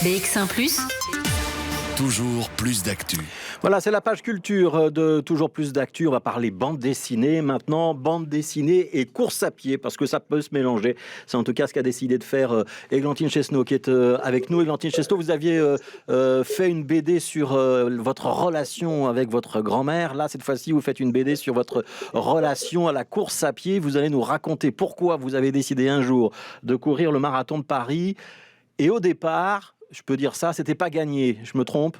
BX1 +, Toujours plus d'actu. Voilà, c'est la page culture de Toujours plus d'actu. On va parler bande dessinée maintenant, bande dessinée et course à pied, parce que ça peut se mélanger. C'est en tout cas ce qu'a décidé de faire Églantine Chesneau, qui est avec nous. Églantine Chesneau, vous aviez fait une BD sur votre relation avec votre grand-mère. Là, cette fois-ci, vous faites une BD sur votre relation à la course à pied. Vous allez nous raconter pourquoi vous avez décidé un jour de courir le marathon de Paris. Et au départ, je peux dire ça, c'était pas gagné. Je me trompe ?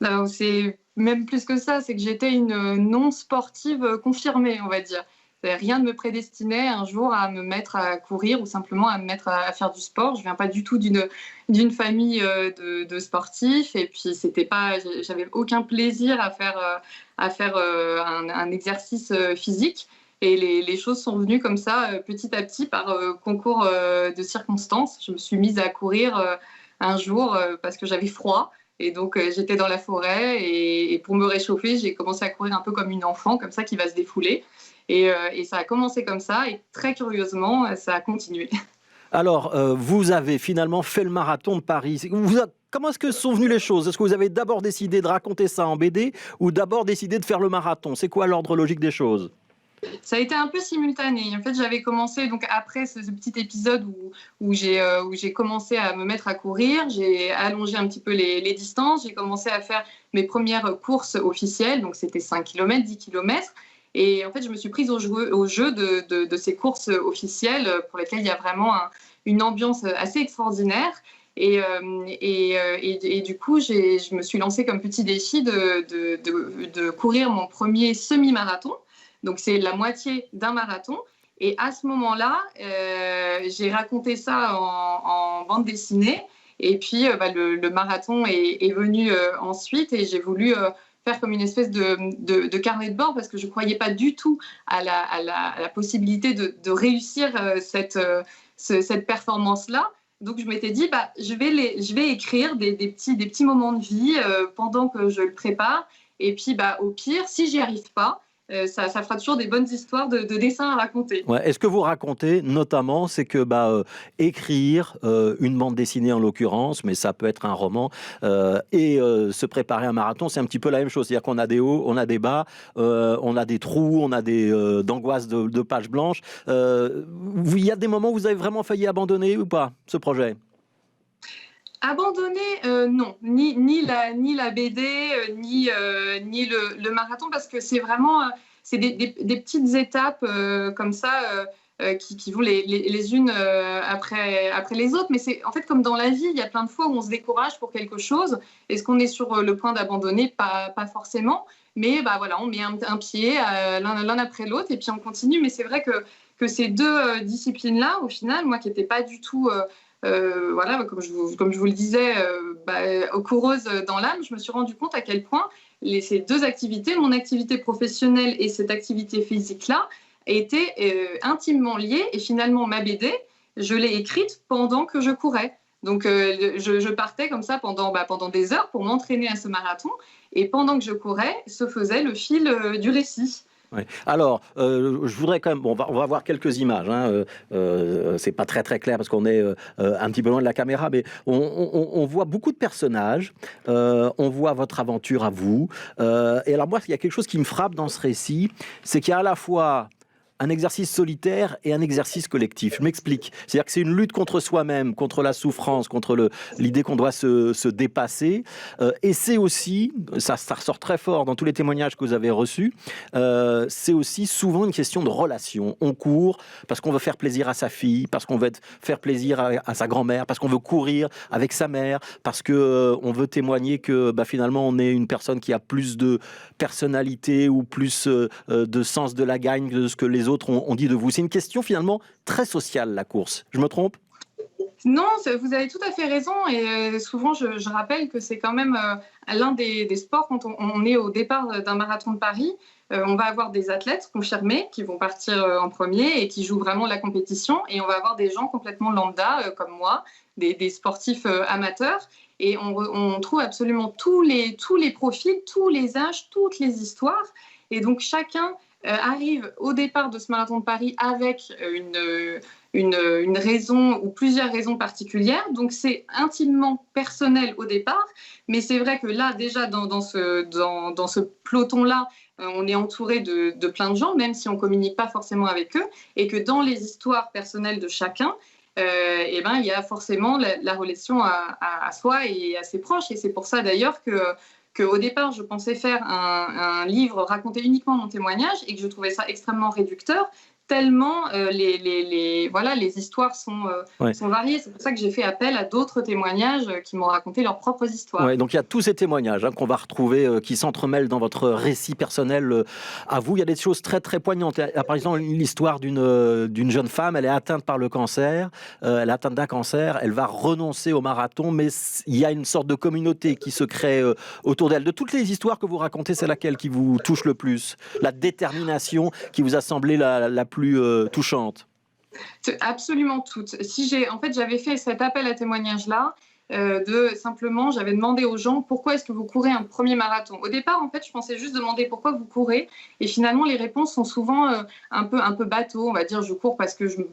Non, c'est même plus que ça, c'est que j'étais une non-sportive confirmée, on va dire. Rien ne me prédestinait un jour à me mettre à courir ou simplement à me mettre à faire du sport. Je viens pas du tout d'une famille de sportifs, et puis j'avais aucun plaisir à faire un exercice physique. Et les choses sont venues comme ça, petit à petit, par concours de circonstances. Je me suis mise à courir un jour parce que j'avais froid. Et donc, j'étais dans la forêt et pour me réchauffer, j'ai commencé à courir un peu comme une enfant, comme ça, qui va se défouler. Et ça a commencé comme ça, et très curieusement, ça a continué. Alors, vous avez finalement fait le marathon de Paris. Comment est-ce que sont venues les choses ? Est-ce que vous avez d'abord décidé de raconter ça en BD ou d'abord décidé de faire le marathon ? C'est quoi l'ordre logique des choses ? Ça a été un peu simultané. En fait, j'avais commencé, donc après ce petit épisode où j'ai commencé à me mettre à courir, j'ai allongé un petit peu les distances, j'ai commencé à faire mes premières courses officielles, donc c'était 5 km, 10 km. Et en fait, je me suis prise au jeu de ces courses officielles pour lesquelles il y a vraiment une ambiance assez extraordinaire. Et du coup, je me suis lancée comme petit défi de courir mon premier semi-marathon. Donc, c'est la moitié d'un marathon. Et à ce moment-là, j'ai raconté ça en bande dessinée. Et puis, le marathon est venu ensuite. Et j'ai voulu faire comme une espèce de carnet de bord, parce que je ne croyais pas du tout à la possibilité de réussir cette performance-là. Donc, je m'étais dit, je vais écrire des petits moments de vie pendant que je le prépare. Et puis, au pire, si j'y arrive pas, ça fera toujours des bonnes histoires de dessins à raconter. Ouais. Et ce que vous racontez, notamment, c'est que écrire une bande dessinée en l'occurrence, mais ça peut être un roman, et se préparer un marathon, c'est un petit peu la même chose. C'est-à-dire qu'on a des hauts, on a des bas, on a des trous, on a des d'angoisses de pages blanches. Il y a des moments où vous avez vraiment failli abandonner ou pas, ce projet ? Abandonner, non, ni la BD, ni le marathon, parce que c'est vraiment c'est des petites étapes comme ça qui vont les unes après les autres. Mais c'est en fait comme dans la vie, il y a plein de fois où on se décourage pour quelque chose. Est-ce qu'on est sur le point d'abandonner ? Pas forcément. Mais voilà, on met un pied l'un après l'autre et puis on continue. Mais c'est vrai que ces deux disciplines-là, au final, moi qui n'étais pas du tout voilà, comme je vous le disais, coureuse dans l'âme, je me suis rendu compte à quel point ces deux activités, mon activité professionnelle et cette activité physique-là, étaient intimement liées. Et finalement, ma BD, je l'ai écrite pendant que je courais. Donc, je partais comme ça pendant des heures pour m'entraîner à ce marathon. Et pendant que je courais, se faisait le fil du récit. Ouais. Alors, je voudrais quand même, on va voir quelques images. C'est pas très très clair parce qu'on est un petit peu loin de la caméra, mais on voit beaucoup de personnages. On voit votre aventure à vous. Et alors moi, il y a quelque chose qui me frappe dans ce récit, c'est qu'il y a à la fois un exercice solitaire et un exercice collectif. Je m'explique. C'est-à-dire que c'est une lutte contre soi-même, contre la souffrance, contre l'idée qu'on doit se dépasser. Et c'est aussi, ça ressort très fort dans tous les témoignages que vous avez reçus, c'est aussi souvent une question de relation. On court parce qu'on veut faire plaisir à sa fille, parce qu'on veut faire plaisir à sa grand-mère, parce qu'on veut courir avec sa mère, parce qu'on veut témoigner que finalement on est une personne qui a plus de personnalité ou plus de sens de la gagne de ce que les autres ont dit de vous. C'est une question finalement très sociale, la course. Je me trompe ? Non, vous avez tout à fait raison. Et souvent, je rappelle que c'est quand même l'un des sports, quand on est au départ d'un marathon de Paris, on va avoir des athlètes confirmés qui vont partir en premier et qui jouent vraiment la compétition. Et on va avoir des gens complètement lambda, comme moi, des sportifs amateurs. Et on trouve absolument tous les profils, tous les âges, toutes les histoires. Et donc, chacun arrive au départ de ce marathon de Paris avec une raison ou plusieurs raisons particulières. Donc, c'est intimement personnel au départ. Mais c'est vrai que là, déjà, dans ce peloton-là, on est entouré de plein de gens, même si on ne communique pas forcément avec eux. Et que dans les histoires personnelles de chacun, il y a forcément la relation à soi et à ses proches. Et c'est pour ça, d'ailleurs, qu'au départ, je pensais faire un livre raconter uniquement mon témoignage et que je trouvais ça extrêmement réducteur, tellement les histoires sont variées. C'est pour ça que j'ai fait appel à d'autres témoignages qui m'ont raconté leurs propres histoires. Ouais, donc il y a tous ces témoignages qu'on va retrouver, qui s'entremêlent dans votre récit personnel à vous. Il y a des choses très très poignantes. Il y a, par exemple, l'histoire d'une jeune femme, elle est atteinte par le cancer, elle est atteinte d'un cancer, elle va renoncer au marathon, mais il y a une sorte de communauté qui se crée autour d'elle. De toutes les histoires que vous racontez, c'est laquelle qui vous touche le plus? La détermination qui vous a semblé la plus touchante? Absolument toutes. J'avais fait cet appel à témoignage-là, j'avais demandé aux gens pourquoi est-ce que vous courez un premier marathon. Au départ, en fait, je pensais juste demander pourquoi vous courez, et finalement, les réponses sont souvent un peu bateau. On va dire, je cours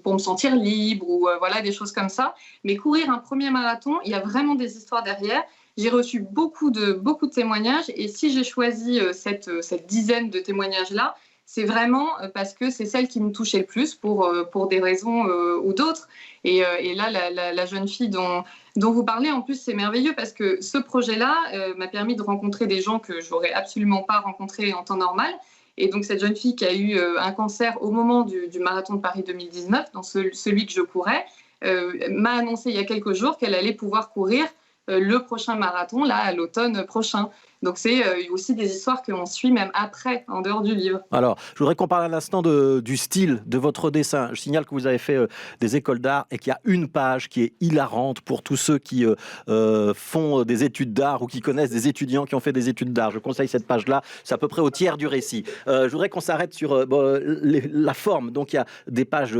pour me sentir libre, ou des choses comme ça. Mais courir un premier marathon, il y a vraiment des histoires derrière. J'ai reçu beaucoup de témoignages, et si j'ai choisi cette dizaine de témoignages-là, c'est vraiment parce que c'est celle qui me touchait le plus pour des raisons ou d'autres. Et là, la jeune fille dont vous parlez, en plus, c'est merveilleux parce que ce projet-là m'a permis de rencontrer des gens que je n'aurais absolument pas rencontrés en temps normal. Et donc, cette jeune fille qui a eu un cancer au moment du marathon de Paris 2019, dans celui que je courais, m'a annoncé il y a quelques jours qu'elle allait pouvoir courir le prochain marathon, là, à l'automne prochain. Donc, c'est aussi des histoires que l'on suit même après, en dehors du livre. Alors, je voudrais qu'on parle à l'instant du style de votre dessin. Je signale que vous avez fait des écoles d'art et qu'il y a une page qui est hilarante pour tous ceux qui font des études d'art ou qui connaissent des étudiants qui ont fait des études d'art. Je conseille cette page-là, c'est à peu près au tiers du récit. Je voudrais qu'on s'arrête sur la forme. Donc, il y a des pages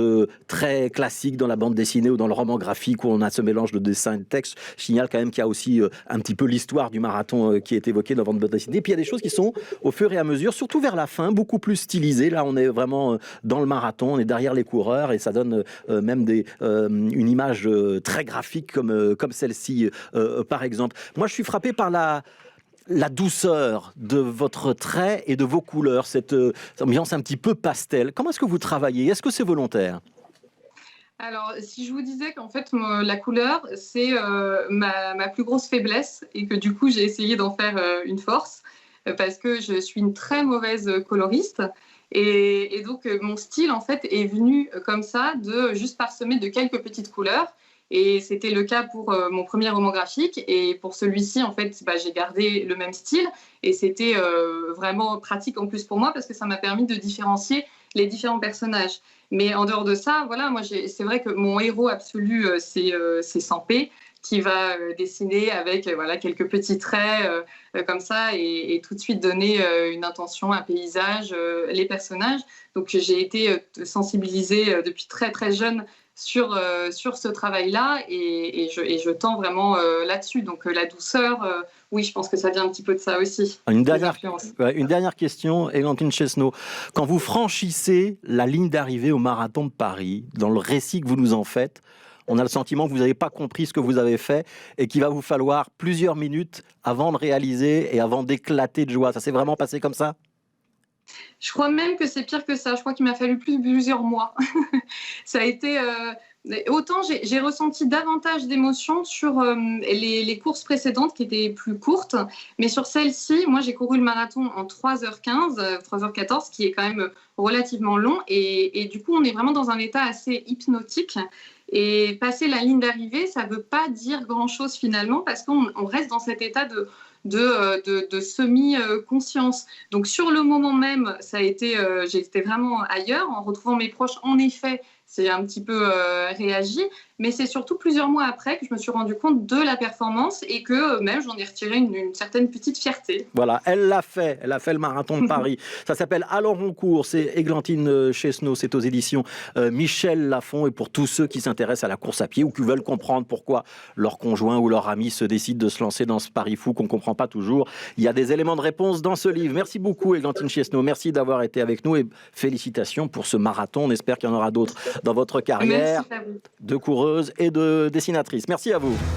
très classiques dans la bande dessinée ou dans le roman graphique où on a ce mélange de dessin et de texte. Je signale quand même qu'il y a aussi un petit peu l'histoire du marathon qui est évoquée dans votre bande dessinée. Puis il y a des choses qui sont, au fur et à mesure, surtout vers la fin, beaucoup plus stylisées. Là, on est vraiment dans le marathon, on est derrière les coureurs et ça donne même une image très graphique comme celle-ci, par exemple. Moi, je suis frappé par la douceur de votre trait et de vos couleurs, cette ambiance un petit peu pastel. Comment est-ce que vous travaillez? Est-ce que c'est volontaire? Alors, si je vous disais qu'en fait, la couleur, c'est ma plus grosse faiblesse et que du coup, j'ai essayé d'en faire une force parce que je suis une très mauvaise coloriste. Et donc, mon style, en fait, est venu comme ça, de juste parsemer de quelques petites couleurs. Et c'était le cas pour mon premier roman graphique. Et pour celui-ci, en fait, j'ai gardé le même style. Et c'était vraiment pratique en plus pour moi parce que ça m'a permis de différencier les différents personnages. Mais en dehors de ça, voilà, moi, c'est vrai que mon héros absolu, c'est Sampé, qui va dessiner avec quelques petits traits comme ça et tout de suite donner une intention, un paysage, les personnages. Donc, j'ai été sensibilisée depuis très, très jeune sur ce travail-là et je tends vraiment là-dessus. Donc, la douceur, oui, je pense que ça vient un petit peu de ça aussi. Une dernière question, Églantine Chesneau. Quand vous franchissez la ligne d'arrivée au marathon de Paris, dans le récit que vous nous en faites, on a le sentiment que vous n'avez pas compris ce que vous avez fait et qu'il va vous falloir plusieurs minutes avant de réaliser et avant d'éclater de joie. Ça s'est vraiment passé comme ça? Je crois même que c'est pire que ça. Je crois qu'il m'a fallu plusieurs mois. Ça a été... autant j'ai ressenti davantage d'émotions sur les courses précédentes qui étaient plus courtes, mais sur celle-ci, moi j'ai couru le marathon en 3h15, 3h14, qui est quand même relativement long, et du coup on est vraiment dans un état assez hypnotique. Et passer la ligne d'arrivée, ça ne veut pas dire grand-chose finalement, parce qu'on reste dans cet état de semi-conscience. Donc sur le moment même, j'étais vraiment ailleurs. En retrouvant mes proches, en effet, c'est un petit peu réagi. Mais c'est surtout plusieurs mois après que je me suis rendu compte de la performance et que même j'en ai retiré une certaine petite fierté. Voilà, elle l'a fait le marathon de Paris. Ça s'appelle Alors on court, c'est Églantine Chesneau, c'est aux éditions Michel Lafon. Et pour tous ceux qui s'intéressent à la course à pied ou qui veulent comprendre pourquoi leur conjoint ou leur ami se décide de se lancer dans ce pari fou qu'on ne comprend pas toujours, il y a des éléments de réponse dans ce livre. Merci beaucoup Églantine Chesneau, merci d'avoir été avec nous et félicitations pour ce marathon. On espère qu'il y en aura d'autres dans votre carrière de coureuse et de dessinatrice. Merci à vous.